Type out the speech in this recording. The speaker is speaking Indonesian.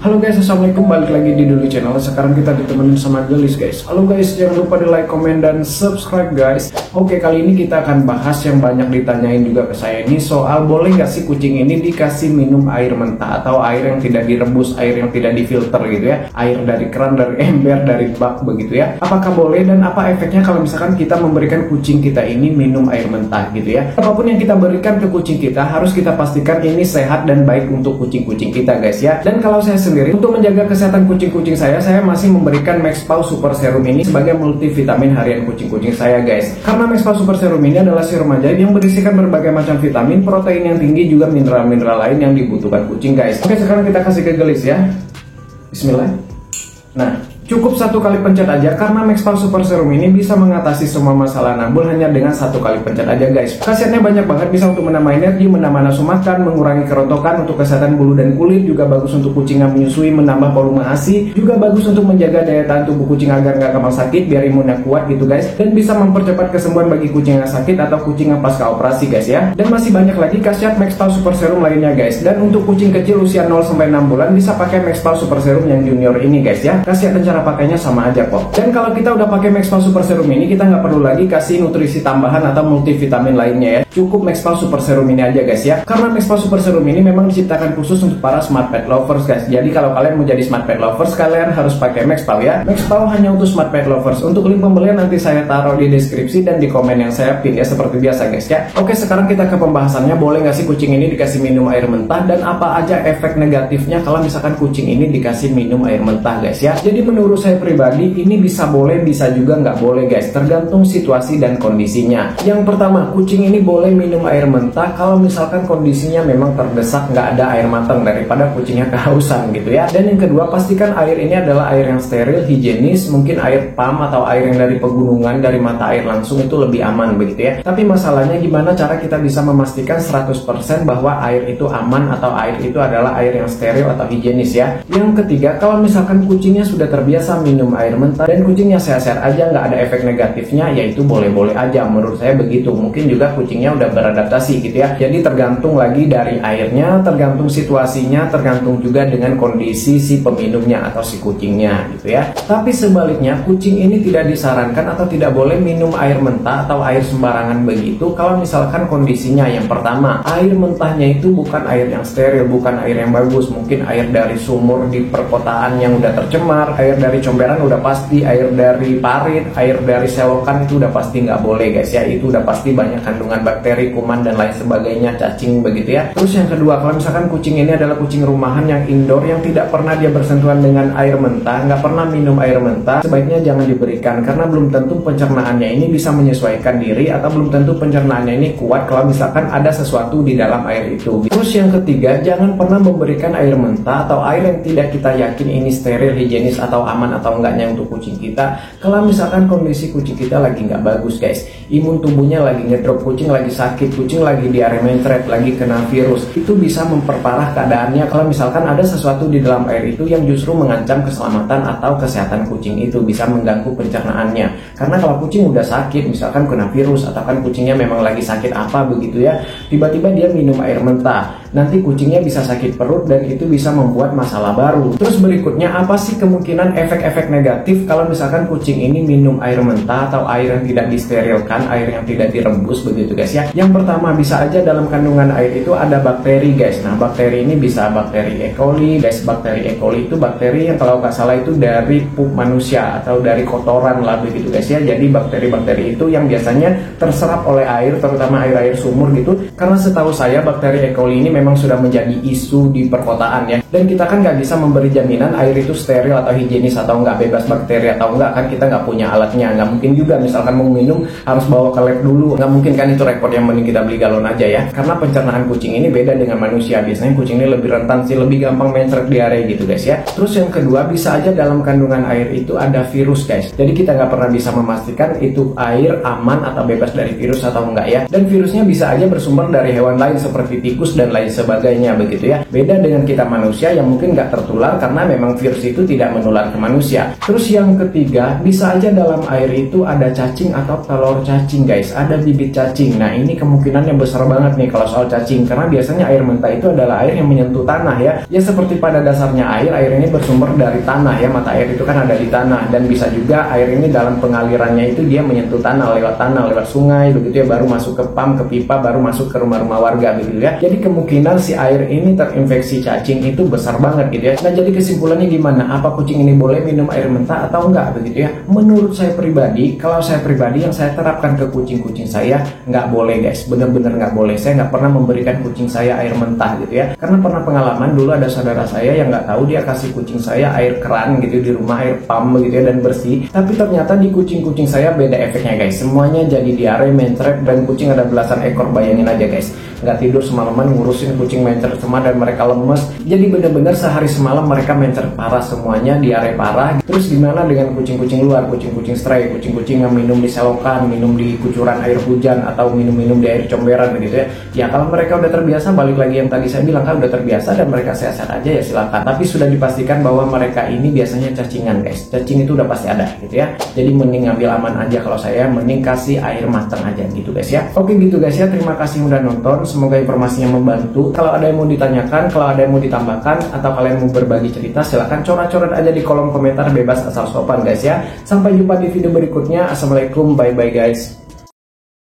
Halo guys, assalamualaikum, balik lagi di Dulu Channel. Sekarang kita ditemenin sama Gelis guys. Halo guys, jangan lupa di like, komen, dan subscribe guys. Oke, kali ini kita akan bahas yang banyak ditanyain juga ke saya ini soal boleh nggak sih kucing ini dikasih minum air mentah atau air yang tidak direbus, air yang tidak difilter gitu ya, air dari keran, dari ember, dari bak begitu ya. Apakah boleh dan apa efeknya kalau misalkan kita memberikan kucing kita ini minum air mentah gitu ya. Apapun yang kita berikan ke kucing kita harus kita pastikan ini sehat dan baik untuk kucing-kucing kita guys ya. Dan kalau saya sendiri untuk menjaga kesehatan kucing-kucing saya masih memberikan Maxpaw Super Serum ini sebagai multivitamin harian kucing-kucing saya guys. Karena Maxpaw Super Serum ini adalah serum ajaib yang berisikan berbagai macam vitamin, protein yang tinggi, juga mineral-mineral lain yang dibutuhkan kucing guys. Oke, sekarang kita kasih ke Gelis ya. Bismillah. Nah, cukup satu kali pencet aja karena Maxpaw Super Serum ini bisa mengatasi semua masalah nabul hanya dengan satu kali pencet aja guys. Khasiatnya banyak banget, bisa untuk menambah energi, menambah nafsu makan, mengurangi kerontokan, untuk kesehatan bulu dan kulit, juga bagus untuk kucing yang menyusui, menambah volume ASI, juga bagus untuk menjaga daya tahan tubuh kucing agar nggak gampang sakit, biar imunnya kuat gitu guys, dan bisa mempercepat kesembuhan bagi kucing yang sakit atau kucing yang pasca operasi guys ya. Dan masih banyak lagi khasiat Maxpaw Super Serum lainnya guys. Dan untuk kucing kecil usia 0-6 bulan bisa pakai Maxpaw Super Serum yang junior ini guys ya. Khasiat dan cara pakainya sama aja kok. Dan kalau kita udah pakai Maxpaw Super Serum ini, kita nggak perlu lagi kasih nutrisi tambahan atau multivitamin lainnya ya. Cukup Maxpaw Super Serum ini aja guys ya. Karena Maxpaw Super Serum ini memang diciptakan khusus untuk para smart pet lovers guys. Jadi kalau kalian mau jadi smart pet lovers, kalian harus pakai Maxpaw ya. Maxpaw hanya untuk smart pet lovers. Untuk link pembelian nanti saya taruh di deskripsi dan di komen yang saya pin ya, seperti biasa guys ya. Oke, sekarang kita ke pembahasannya. Boleh nggak sih kucing ini dikasih minum air mentah, dan apa aja efek negatifnya kalau misalkan kucing ini dikasih minum air mentah guys ya. Jadi menurut saya pribadi ini bisa boleh, bisa juga nggak boleh guys, tergantung situasi dan kondisinya. Yang pertama, kucing ini boleh minum air mentah kalau misalkan kondisinya memang terdesak, nggak ada air matang daripada kucingnya kehausan gitu ya. Dan yang kedua, pastikan air ini adalah air yang steril, higienis, mungkin air pam atau air yang dari pegunungan, dari mata air langsung, itu lebih aman begitu ya. Tapi masalahnya gimana cara kita bisa memastikan 100% bahwa air itu aman atau air itu adalah air yang steril atau higienis ya. Yang ketiga, kalau misalkan kucingnya sudah terbiasa minum air mentah dan kucingnya sehat-sehat aja, nggak ada efek negatifnya, yaitu boleh-boleh aja menurut saya begitu. Mungkin juga kucingnya udah beradaptasi gitu ya. Jadi tergantung lagi dari airnya, tergantung situasinya, tergantung juga dengan kondisi si peminumnya atau si kucingnya gitu ya. Tapi sebaliknya, kucing ini tidak disarankan atau tidak boleh minum air mentah atau air sembarangan begitu kalau misalkan kondisinya yang pertama, air mentahnya itu bukan air yang steril, bukan air yang bagus, mungkin air dari sumur di perkotaan yang udah tercemar, air dari comberan udah pasti, air dari parit, air dari selokan itu udah pasti nggak boleh guys ya. Itu udah pasti banyak kandungan bakteri, kuman, dan lain sebagainya, cacing begitu ya. Terus yang kedua, kalau misalkan kucing ini adalah kucing rumahan yang indoor, yang tidak pernah dia bersentuhan dengan air mentah, nggak pernah minum air mentah, sebaiknya jangan diberikan karena belum tentu pencernaannya ini bisa menyesuaikan diri, atau belum tentu pencernaannya ini kuat kalau misalkan ada sesuatu di dalam air itu. Terus yang ketiga, jangan pernah memberikan air mentah atau air yang tidak kita yakin ini steril, higienis, atau aman atau enggaknya untuk kucing kita kalau misalkan kondisi kucing kita lagi nggak bagus guys. Imun tubuhnya lagi ngedrop, kucing lagi sakit, kucing lagi diare mencret, lagi kena virus. Itu bisa memperparah keadaannya kalau misalkan ada sesuatu di dalam air itu yang justru mengancam keselamatan atau kesehatan kucing itu, bisa mengganggu pencernaannya. Karena kalau kucing udah sakit, misalkan kena virus, atau kan kucingnya memang lagi sakit apa begitu ya, tiba-tiba dia minum air mentah, nanti kucingnya bisa sakit perut dan itu bisa membuat masalah baru. Terus berikutnya, apa sih kemungkinan efek-efek negatif kalau misalkan kucing ini minum air mentah atau air yang tidak disterilkan, air yang tidak direbus begitu guys ya. Yang pertama, bisa aja dalam kandungan air itu ada bakteri guys. Nah, bakteri ini bisa bakteri E. coli guys. Bakteri E. coli itu bakteri yang kalau nggak salah itu dari pup manusia atau dari kotoran lah begitu guys ya. Jadi bakteri-bakteri itu yang biasanya terserap oleh air, terutama air-air sumur gitu. Karena setahu saya bakteri E. coli ini memang sudah menjadi isu di perkotaan ya. Dan kita kan nggak bisa memberi jaminan air itu steril atau higienis atau nggak, bebas bakteri atau enggak, kan kita nggak punya alatnya. Nggak mungkin juga misalkan mau minum harus bawa ke lab dulu, nggak mungkin kan, itu repot. Yang mending kita beli galon aja ya. Karena pencernaan kucing ini beda dengan manusia. Biasanya kucing ini lebih rentan sih, lebih gampang mencret diare gitu guys ya. Terus yang kedua, bisa aja dalam kandungan air itu ada virus guys. Jadi kita nggak pernah bisa memastikan itu air aman atau bebas dari virus atau enggak ya. Dan virusnya bisa aja bersumber dari hewan lain seperti tikus dan lain sebagainya begitu ya. Beda dengan kita manusia manusia yang mungkin nggak tertular karena memang virus itu tidak menular ke manusia. Terus yang ketiga, bisa aja dalam air itu ada cacing atau telur cacing guys, ada bibit cacing. Nah ini kemungkinannya besar banget nih kalau soal cacing, karena biasanya air mentah itu adalah air yang menyentuh tanah ya. Ya seperti pada dasarnya air ini bersumber dari tanah ya, mata air itu kan ada di tanah, dan bisa juga air ini dalam pengalirannya itu dia menyentuh tanah, lewat sungai begitu ya, baru masuk ke pam, ke pipa, baru masuk ke rumah-rumah warga begitu ya. Jadi kemungkinan si air ini terinfeksi cacing itu besar banget gitu ya. Nah jadi kesimpulannya gimana? Apa kucing ini boleh minum air mentah atau enggak begitu ya? Menurut saya pribadi, kalau saya pribadi yang saya terapkan ke kucing-kucing saya, nggak boleh guys, bener-bener nggak boleh. Saya nggak pernah memberikan kucing saya air mentah gitu ya, karena pernah pengalaman dulu ada saudara saya yang nggak tahu, dia kasih kucing saya air keran gitu di rumah, air pam begitu ya, dan bersih, tapi ternyata di kucing-kucing saya beda efeknya guys, semuanya jadi diare, mencret, dan kucing ada belasan ekor, bayangin aja guys, nggak tidur semalaman ngurusin kucing mencret semua dan mereka lemes. Jadi bener-bener sehari semalam mereka mencret parah semuanya, diare parah. Terus gimana dengan kucing-kucing luar, kucing-kucing stray, kucing-kucing yang minum di selokan, minum di kucuran air hujan, atau minum-minum di air comberan begitu ya. Ya kalau mereka udah terbiasa, balik lagi yang tadi saya bilang kan, udah terbiasa dan mereka sehat-sehat aja ya silakan. Tapi sudah dipastikan bahwa mereka ini biasanya cacingan guys, cacing itu udah pasti ada gitu ya. Jadi mending ngambil aman aja, kalau saya mending kasih air matang aja gitu guys ya. Oke gitu guys ya, terima kasih udah nonton, semoga informasinya membantu. Kalau ada yang mau ditanyakan, kalau ada yang mau ditambahkan, atau kalian mau berbagi cerita, silahkan coret-coret aja di kolom komentar, bebas asal sopan guys ya. Sampai jumpa di video berikutnya. Assalamualaikum, bye bye guys.